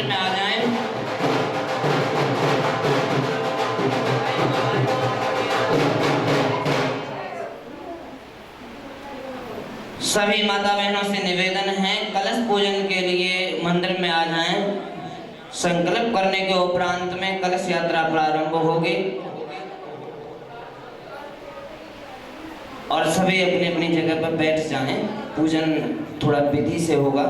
मंदिर में आ जाएं। सभी माता बहनों से निवेदन है, कलश पूजन के लिए मंदिर में आ जाएं। संकल्प करने के उपरांत में कलश यात्रा प्रारंभ होगी और सभी अपनी अपनी जगह पर बैठ जाएं। पूजन थोड़ा विधि से होगा।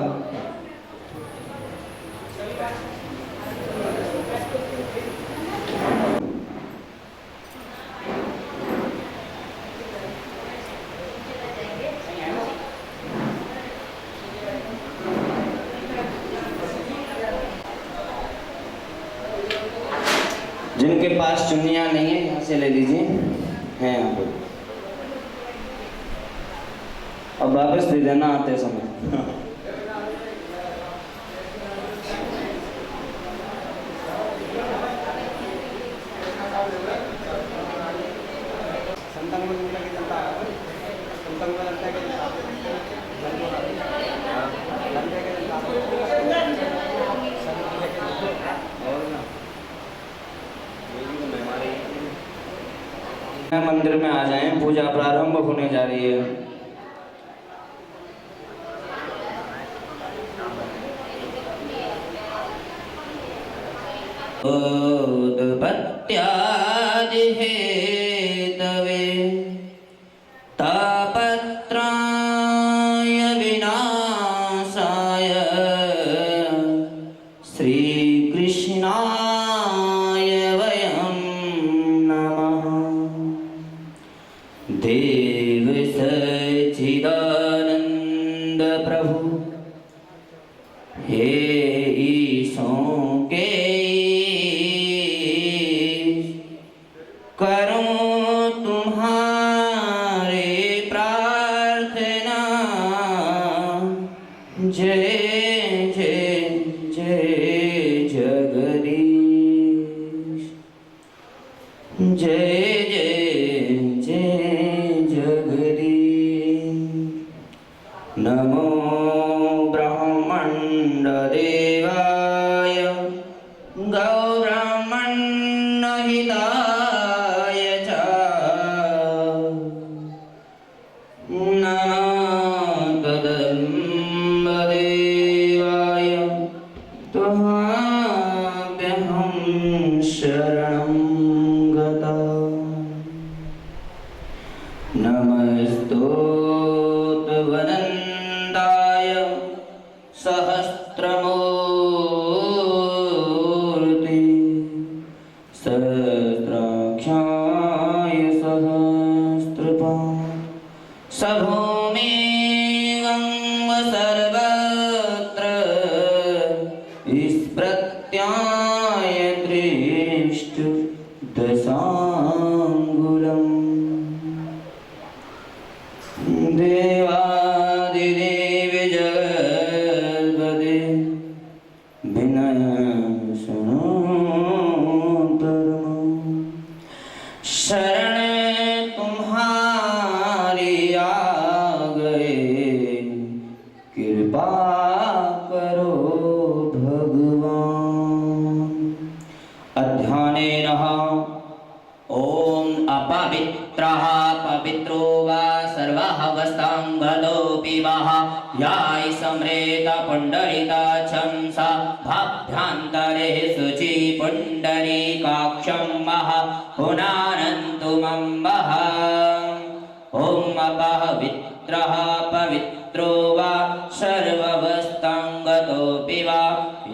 जिनके पास चुन्नियां नहीं है यहाँ से ले लीजिए, हैं यहाँ पर, अब वापस दे देना आते समय। मंदिर में आ जाएं, पूजा प्रारंभ होने जा रही है। उद्पत्त्यादि हेतवे तापत्राय विनाशाय श्रीकृष्णाय वयं नमः। देव सच्चिदानंद प्रभु हे ईशों के करूं तुम्हारे प्रार्थना। जय जय जय जगदीश, जय जय जय जगदीश। नमो ब्रह्मण्डदेवाय गौब्रह्मण्यहिताय च। नमो कदम्बदेवाय त्वाभ्यहं शरणं गता। नमस्तोऽवनन्दाय सहस्रमूर्ति सहस्राक्षाय सहस्रपाद सभूमिं सर्वत्र स्प्रत्याय दृष्ट दशाङ्गुलम्। देवादिदेव जगद्पदे विनय शरणोत्तरम्। शरण तुम्हारी आ गए, कृपा करो भगवान। अध्यानेन ओम अपवित्रः पवित्रो वा सर्वावस्थांगतोऽपि वः याय सम्रेत पुण्डरीका छंसा भाभ्यान्तरे शुचि पुण्डरीकाक्षं वः पुनानन्तुमं वः। ओम अपवित्रः पवित्रो वा सर्वावस्थांगतोऽपि वा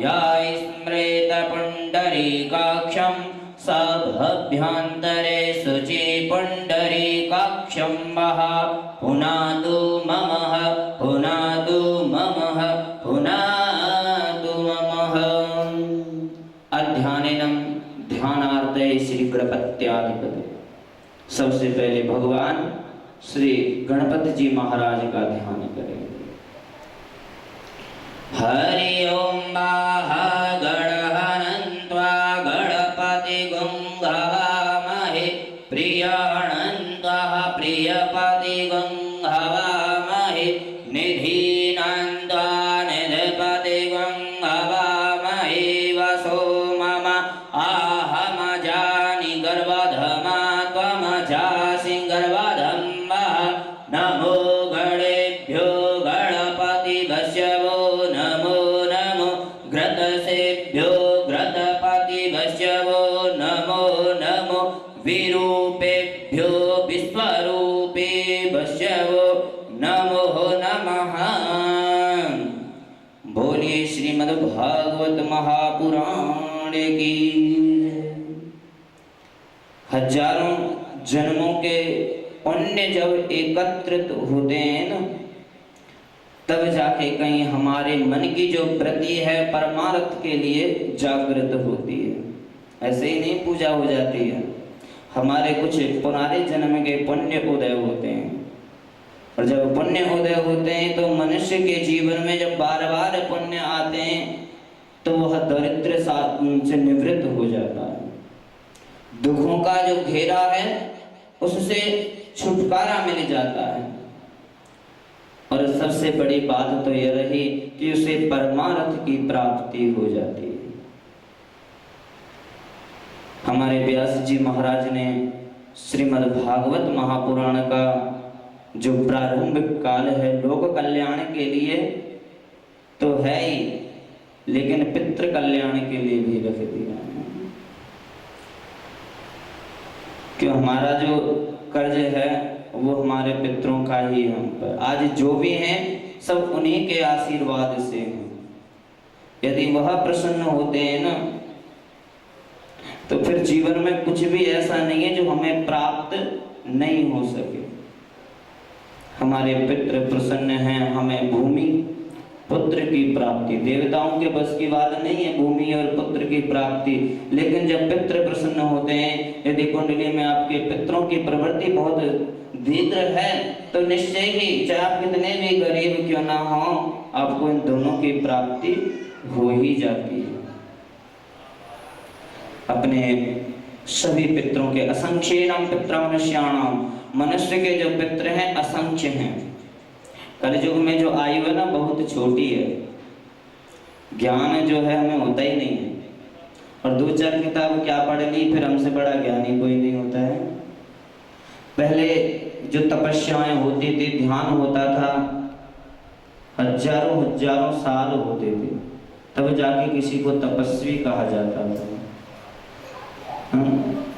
याय स्मरेत पुण्डरीकाक्षं सभभ्यन्तरे शुचि पुण्डरीकाक्षं वः पुनातु ममः पुनातु ममः पुनातु ममः। अध्यानेनं ध्यानार्थे श्री गणपत्याधिपति। सबसे पहले भगवान श्री गणपति जी महाराज का ध्यान करेंगे। हरि ओम गणहनन्त्वा गणपति गुंहवामहे प्रियाणन्त्वा प्रियपति गुंहवामहे निधीनान्त्वा निधपति गुंहवामहे विरूपेभ्यो विश्वरूपेभ्यो नमो नमः। बोलिए श्रीमद् भागवत महापुराण की। हजारों जन्मों के पुण्य जब एकत्रित होते हैं ना, तब जाके कहीं हमारे मन की जो वृत्ति है परमार्थ के लिए जागृत होती है। ऐसे ही नहीं पूजा हो जाती है, हमारे कुछ पुराने जन्म के पुण्य उदय होते हैं। और जब पुण्य उदय होते हैं तो मनुष्य के जीवन में जब बार बार पुण्य आते हैं तो वह दरिद्र से निवृत्त हो जाता है। दुखों का जो घेरा है उससे छुटकारा मिल जाता है। और सबसे बड़ी बात तो यह रही कि उसे परमार्थ की प्राप्ति हो जाती है। हमारे व्यास जी महाराज ने श्रीमद् भागवत महापुराण का जो प्रारंभिक काल है लोक कल्याण के लिए तो है ही, लेकिन पितृ कल्याण के लिए भी रख दिया है। क्यों हमारा जो कर्ज है वो हमारे पितरों का ही हम पर, आज जो भी हैं सब उन्हीं के आशीर्वाद से हैं। यदि वह प्रसन्न होते हैं ना तो फिर जीवन में कुछ भी ऐसा नहीं है जो हमें प्राप्त नहीं हो सके। हमारे पितृ प्रसन्न हैं, हमें भूमि पुत्र की प्राप्ति, देवताओं के बस की बात नहीं है भूमि और पुत्र की प्राप्ति, लेकिन जब पितृ प्रसन्न होते हैं, यदि कुंडली में आपके पितरों की प्रवृत्ति बहुत दीर्घ है तो निश्चय ही चाहे आप कितने भी गरीब क्यों ना हो आपको इन दोनों की प्राप्ति हो ही जाती है। अपने सभी पितरों के असंख्येनम पितृमनुष्याणाम, मनुष्य के जो पितृ हैं असंख्य हैं। कलयुग में जो आयु है ना बहुत छोटी है, ज्ञान जो है हमें होता ही नहीं है। और दो चार किताब क्या पढ़ ली फिर हमसे बड़ा ज्ञानी कोई नहीं होता है। पहले जो तपस्याएं होती थी, ध्यान होता था, हजारों हजारों साल होते थे, तब जाके किसी को तपस्वी कहा जाता था।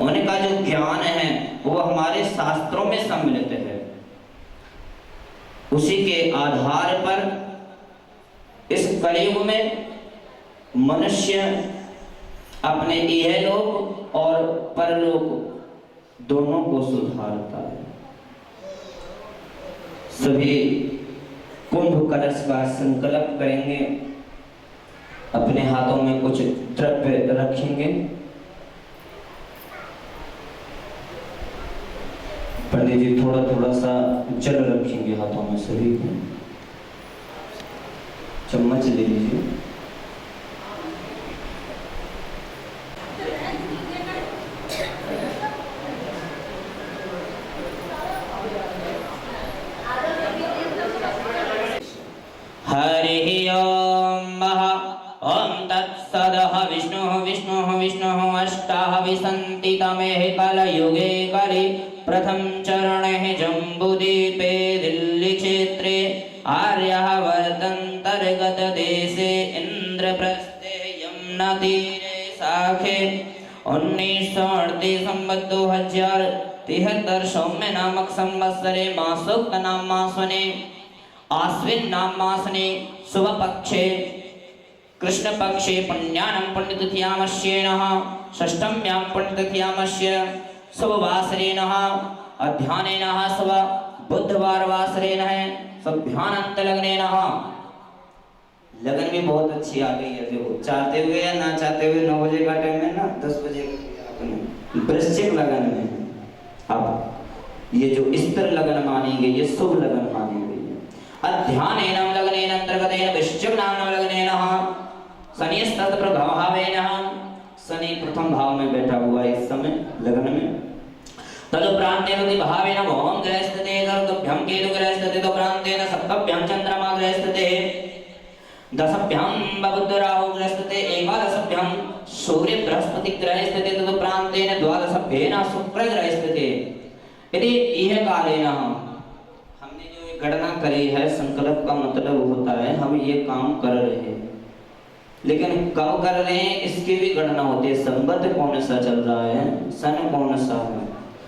उनका जो ज्ञान है वो हमारे शास्त्रों में सम्मिलित है। उसी के आधार पर इस कलयुग में मनुष्य अपने इहलोक और परलोक दोनों को सुधारता है। सभी कुंभ कलश का संकल्प करेंगे, अपने हाथों में कुछ द्रव्य रखेंगे। पंडित जी थोड़ा थोड़ा सा जल रखेंगे हाथों में, सभी को चम्मच ले लीजिए। हरि ओम ओम तत्सदः विष्णुः विष्णुः विष्णुः अष्टाः विसन्ति तमेह कलयुगे कलि प्रथम चरणः जम्बूद्वीपे दिल्ली क्षेत्रे आर्यः वर्तन्तर्गत देशे इंद्रप्रस्थे यमुनातीरे शाखे 1938 संवत् 2073 सौम्य नामक संवत्सरे मासोक्त नाम मासने आश्विन नाम मासने शुभ पक्षे कृष्ण पक्षे पुण्यानं पुण्यतिथ्यामस्येनः षष्ठम्यां पुण्यतिथ्यामस्य शुभवासरेणः अध्यानेनः शुभ बुधवार वासरेणः सभ्यानंत लगनेनः। लगन भी बहुत अच्छी आ गई है, देखो चाहते हुए या ना चाहते हुए 9 बजे का टाइम है ना, 10 बजे अपने वृश्चिक लगन में अब ये जो स्थिर लगन मानी गई, ये शुभ लगन मानी गई है। अध्यानेन लगनेन अंतर्गतेन वृश्चिक नाम लगनेनः शनिस्तत् प्रभावेन, शनि प्रथम भाव में बैठा हुआ है इस समय लगन में। तदुपरांतेन भावेन भौमं ग्रहस्ते तदुभ्यं केतु ग्रहस्ते तदुपरांतेन सप्तभ्यं चंद्रमा ग्रहस्ते दशभ्यां बुध राहु ग्रहस्ते एकादशभ्यां सूर्य बृहस्पति ग्रहस्ते तदुपरांतेन द्वादशभ्येन शुक्र ग्रहस्ते। यदि यह कालेन हमने जो गणना करी है, संकल्प का मतलब होता है हम ये काम कर रहे हैं, लेकिन कब कर रहे हैं इसकी भी गणना होती है। संवत कौन सा चल रहा है, सन कौन सा है,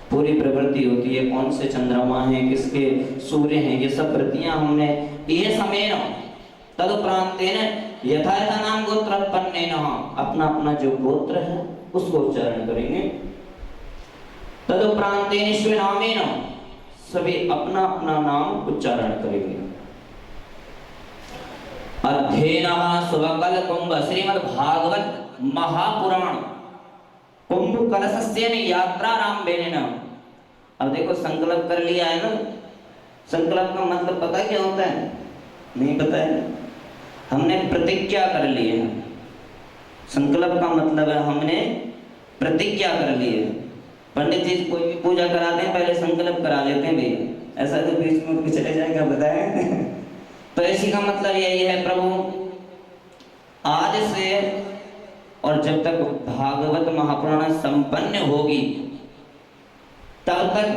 पूरी प्रवृत्ति होती है, कौन से चंद्रमा हैं, किसके सूर्य हैं, ये सब वृत्तियां हमने ये समय तदुपरांतेन यथा यथा नाम गोत्रोत्पन्नेन, अपना अपना जो गोत्र है उसको उच्चारण करेंगे। तदुपरांतेन स्वनामेन, सभी अपना अपना नाम उच्चारण करेंगे। अध्ययनः सुबकल कुंभ श्रीमद् भागवत महापुराण कुंभ कलशस्य यात्रारंभेन। अब देखो संकल्प कर लिया है ना, संकल्प का मतलब पता क्या होता है? नहीं पता है? हमने प्रतिज्ञा कर ली है। संकल्प का मतलब है हमने प्रतिज्ञा कर ली है। पंडित जी कोई भी पूजा कराते हैं पहले संकल्प करा लेते हैं भैया, ऐसा तो बीच में कुछ चले जाएगा बताएं। तो इसी का मतलब यही है, प्रभु आज से और जब तक भागवत महापुराण संपन्न होगी तब तक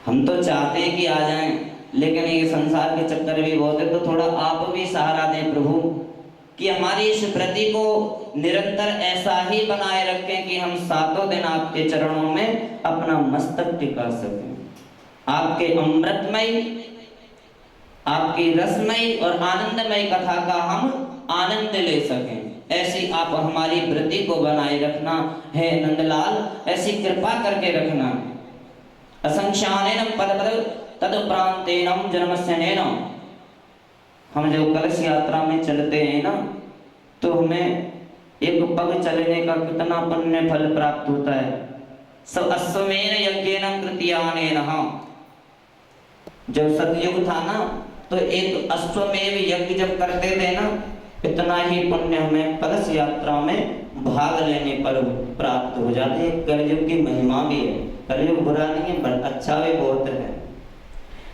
हम तो चाहते हैं कि आ जाएं, लेकिन ये संसार के चक्कर भी बहुत है, तो थोड़ा आप भी सहारा दें प्रभु कि हमारी इस व्रति को निरंतर ऐसा ही बनाए रखें कि हम सातों दिन आपके चरणों में अपना मस्तक टिका सकें, आपके अमृतमय, आपकी रसमय और आनंदमय कथा का हम आनंद ले सकें। ऐसी आप हमारी व्रति को बनाए रखना है नंदलाल, ऐसी कृपा करके रखना। असंख्यानेन पदपद तदुपरांतेन जन्मस्यनेन, हम जब कलश यात्रा में चलते हैं ना तो हमें एक पग चलने का कितना पुण्य फल प्राप्त होता है। सब अश्वमेन यज्ञेन कृत्यानेन, जब सतयुग था ना तो एक अश्वमेव यज्ञ जब करते थे ना, इतना ही पुण्य हमें कलश यात्रा में भाग लेने पर प्राप्त हो जाते हैं। कलयुग की महिमा भी है, कलयुग बुरा नहीं है पर अच्छा भी बहुत है।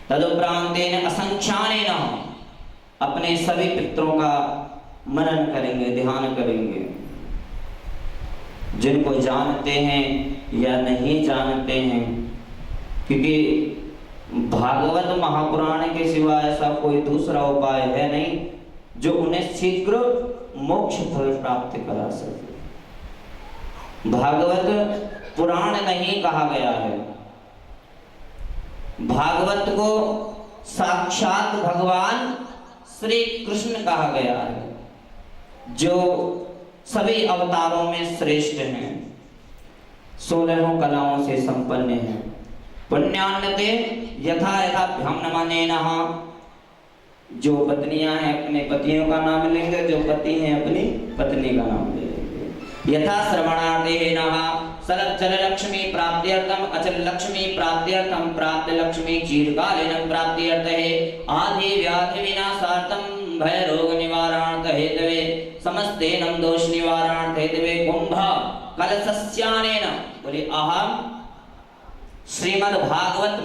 तदुपरांतेन असंख्यानेन, अपने सभी पितरों का मनन करेंगे, ध्यान करेंगे, जिनको जानते हैं या नहीं जानते हैं, क्योंकि भागवत महापुराण के सिवा ऐसा कोई दूसरा उपाय है नहीं जो उन्हें शीघ्र मोक्ष फल प्राप्त करा सके। भागवत पुराण नहीं कहा गया है, भागवत को साक्षात भगवान श्री कृष्ण कहा गया है, जो सभी अवतारों में श्रेष्ठ हैं, 16 कलाओं से संपन्न हैं। पुण्यान्नते यथा यथा ब्रह्मणमानेनः, जो पत्नियां हैं अपने पतियों का नाम लेंगे, जो पति हैं अपनी पत्नी का नाम लेंगे। यथा श्रवणार्थेनः सरल लक्ष्मी प्राप्त्यर्थम अचल लक्ष्मी प्राप्त्यर्थम प्राप्त लक्ष्मी चिरकालीन प्राप्त्यर्थे आदि व्याधि विनाशार्थम भय रोग निवारणार्थ हेतवे समस्तेनम दोष निवारणार्थ हेतवे कुंभ कलशस्यानेन। बोले अहम श्रीमद् भागवत